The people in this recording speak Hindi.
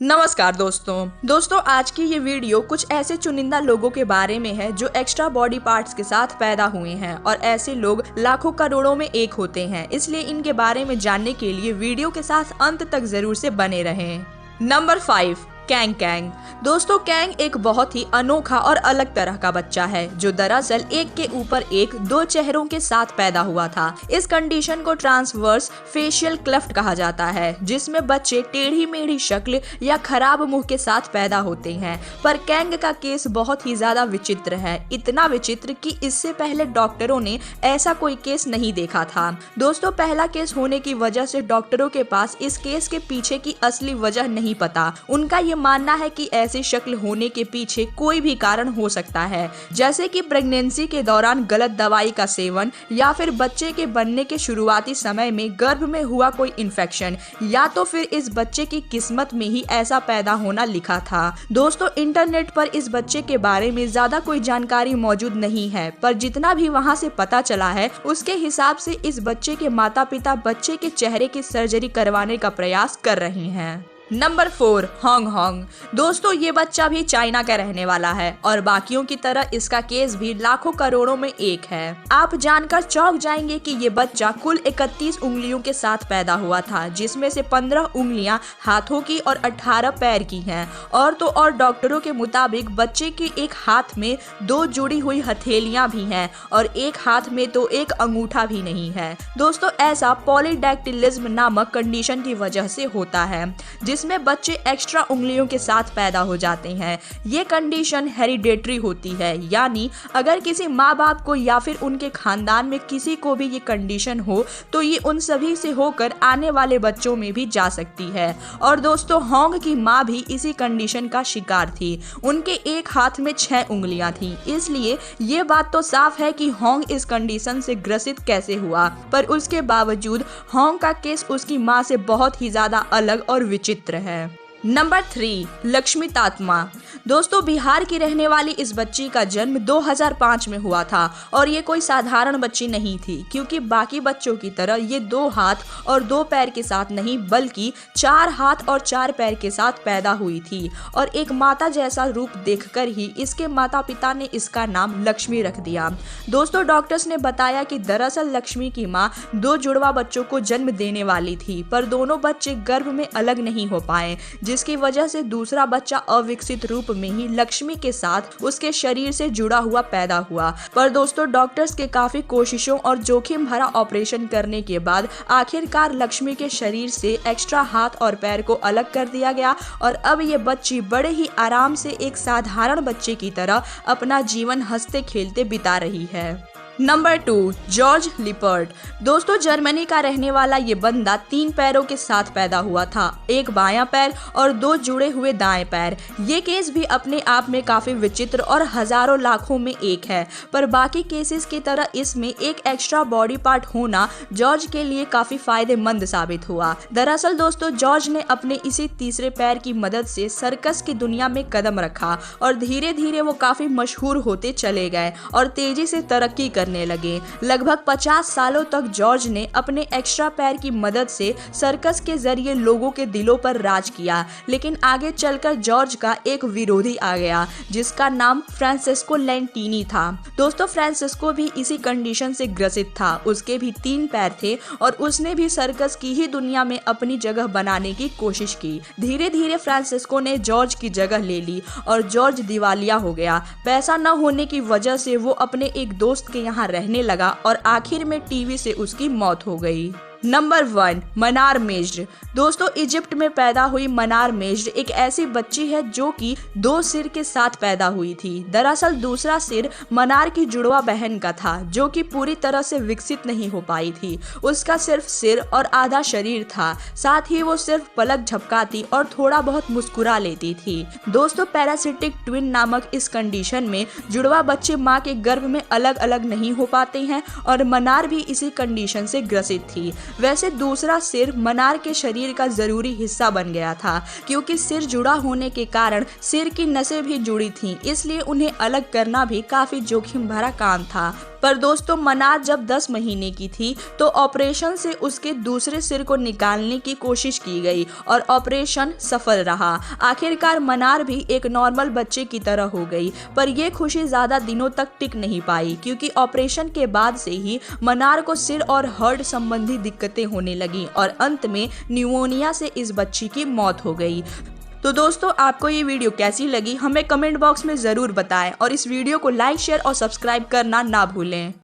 नमस्कार दोस्तों आज की ये वीडियो कुछ ऐसे चुनिंदा लोगों के बारे में है जो एक्स्ट्रा बॉडी पार्ट्स के साथ पैदा हुए हैं और ऐसे लोग लाखों करोड़ों में एक होते हैं, इसलिए इनके बारे में जानने के लिए वीडियो के साथ अंत तक जरूर से बने रहें। Number 5, Kang Kang. दोस्तों कैंग एक बहुत ही अनोखा और अलग तरह का बच्चा है जो दरअसल एक के ऊपर एक दो चेहरों के साथ पैदा हुआ था। इस कंडीशन को ट्रांसवर्स फेशियल क्लेफ्ट कहा जाता है, जिसमें बच्चे टेढ़ी मेढ़ी शक्ल या खराब मुंह के साथ पैदा होते हैं। पर कैंग का केस बहुत ही ज्यादा विचित्र है, इतना विचित्र कि इससे पहले डॉक्टरों ने ऐसा कोई केस नहीं देखा था। दोस्तों पहला केस होने की वजह से डॉक्टरों के पास इस केस के पीछे की असली वजह नहीं पता। उनका ये मानना है कि ऐसी शक्ल होने के पीछे कोई भी कारण हो सकता है, जैसे कि प्रेगनेंसी के दौरान गलत दवाई का सेवन या फिर बच्चे के बनने के शुरुआती समय में गर्भ में हुआ कोई इन्फेक्शन, या तो फिर इस बच्चे की किस्मत में ही ऐसा पैदा होना लिखा था। दोस्तों इंटरनेट पर इस बच्चे के बारे में ज्यादा कोई जानकारी मौजूद नहीं है, पर जितना भी वहाँ से पता चला है उसके हिसाब से इस बच्चे के माता पिता बच्चे के चेहरे की सर्जरी करवाने का प्रयास कर रहे हैं। Number 4, Hong Hong. दोस्तों ये बच्चा भी चाइना का रहने वाला है और बाकियों की तरह इसका केस भी लाखों करोड़ों में एक है। आप जानकर चौंक जाएंगे कि ये बच्चा कुल 31 उंगलियों के साथ पैदा हुआ था, जिसमें से 15 उंगलियां हाथों की और 18 पैर की हैं। और तो और डॉक्टरों के मुताबिक बच्चे के एक हाथ में 2 जुड़ी हुई हथेलियां भी हैं और एक हाथ में तो एक अंगूठा भी नहीं है। दोस्तों ऐसा पॉलीडैक्टिलिज्म नामक कंडीशन की वजह से होता है, जिसमें बच्चे एक्स्ट्रा उंगलियों के साथ पैदा हो जाते हैं। ये कंडीशन हेरिडेटरी होती है, यानी अगर किसी माँ बाप को या फिर उनके खानदान में किसी को भी ये कंडीशन हो तो ये उन सभी से होकर आने वाले बच्चों में भी जा सकती है। और दोस्तों होंग की माँ भी इसी कंडीशन का शिकार थी। उनके एक हाथ में 6 उंगलियां थी, इसलिए ये बात तो साफ है कि होंग इस कंडीशन से ग्रसित कैसे हुआ। पर उसके बावजूद होंग का केस उसकी माँ से बहुत ही ज्यादा अलग और विचित्र है। नंबर 3, लक्ष्मी तात्मा। दोस्तों बिहार की रहने वाली इस बच्ची का जन्म 2005 में हुआ था और ये कोई साधारण बच्ची नहीं थी, क्योंकि बाकी बच्चों की तरह ये 2 हाथ और 2 पैर के साथ नहीं बल्कि 4 हाथ और 4 पैर के साथ पैदा हुई थी। और एक माता जैसा रूप देखकर ही इसके माता पिता ने इसका नाम लक्ष्मी रख दिया। दोस्तों डॉक्टर्स ने बताया कि दरअसल लक्ष्मी की माँ 2 जुड़वा बच्चों को जन्म देने वाली थी, पर दोनों बच्चे गर्भ में अलग नहीं हो पाए, जिसकी वजह से दूसरा बच्चा अविकसित रूप में ही लक्ष्मी के साथ उसके शरीर से जुड़ा हुआ पैदा हुआ। पर दोस्तों डॉक्टर्स के काफी कोशिशों और जोखिम भरा ऑपरेशन करने के बाद आखिरकार लक्ष्मी के शरीर से एक्स्ट्रा हाथ और पैर को अलग कर दिया गया और अब ये बच्ची बड़े ही आराम से एक साधारण बच्चे की तरह अपना जीवन हंसते खेलते बिता रही है। Number 2, George Lippert. दोस्तों जर्मनी का रहने वाला ये बंदा 3 पैरों के साथ पैदा हुआ था, एक बायां पैर और 2 जुड़े हुए दाएं पैर। ये केस भी अपने आप में काफी विचित्र और हजारों लाखों में एक है, पर बाकी केसेस की तरह इसमें एक एक्स्ट्रा बॉडी पार्ट होना जॉर्ज के लिए काफी फायदेमंद साबित हुआ। दरअसल दोस्तों जॉर्ज ने अपने इसी तीसरे पैर की मदद से सर्कस की दुनिया में कदम रखा और धीरे धीरे वो काफी मशहूर होते चले गए और तेजी से तरक्की करने लगे। लगभग 50 सालों तक जॉर्ज ने अपने एक्स्ट्रा पैर की मदद से सर्कस के जरिए लोगों के दिलों पर राज किया, लेकिन आगे चलकर जॉर्ज का एक विरोधी आ गया जिसका नाम फ्रांसेस्को लैंटिनी था। दोस्तों फ्रांसेस्को भी इसी कंडीशन से ग्रसित था, उसके भी 3 पैर थे और उसने भी सर्कस की ही दुनिया में अपनी जगह बनाने की कोशिश की। धीरे धीरे फ्रांसेस्को ने जॉर्ज की जगह ले ली और जॉर्ज दिवालिया हो गया। पैसा न होने की वजह से वो अपने एक दोस्त के यहाँ रहने लगा और आखिर में टीवी से उसकी मौत हो गई। नंबर 1, मनार मेज्ड। दोस्तों इजिप्ट में पैदा हुई मनार मेज्ड एक ऐसी बच्ची है जो कि 2 सिर के साथ पैदा हुई थी। दरअसल दूसरा सिर मनार की जुड़वा बहन का था जो कि पूरी तरह से विकसित नहीं हो पाई थी। उसका सिर्फ सिर और आधा शरीर था, साथ ही वो सिर्फ पलक झपकाती और थोड़ा बहुत मुस्कुरा लेती थी। दोस्तों पैरासिटिक ट्विन नामक इस कंडीशन में जुड़वा बच्चे माँ के गर्भ में अलग अलग नहीं हो पाते हैं और मनार भी इसी कंडीशन से ग्रसित थी। वैसे दूसरा सिर मनार के शरीर का जरूरी हिस्सा बन गया था, क्योंकि सिर जुड़ा होने के कारण सिर की नसें भी जुड़ी थीं, इसलिए उन्हें अलग करना भी काफी जोखिम भरा काम था। पर दोस्तों मनार जब 10 महीने की थी तो ऑपरेशन से उसके दूसरे सिर को निकालने की कोशिश की गई और ऑपरेशन सफल रहा। आखिरकार मनार भी एक नॉर्मल बच्चे की तरह हो गई। पर यह खुशी ज्यादा दिनों तक टिक नहीं पाई क्योंकि ऑपरेशन के बाद से ही मनार को सिर और हार्ट संबंधी दिक्कतें होने लगी और अंत में निमोनिया से इस बच्ची की मौत हो गई। तो दोस्तों आपको ये वीडियो कैसी लगी हमें कमेंट बॉक्स में ज़रूर बताएं और इस वीडियो को लाइक शेयर और सब्सक्राइब करना ना भूलें।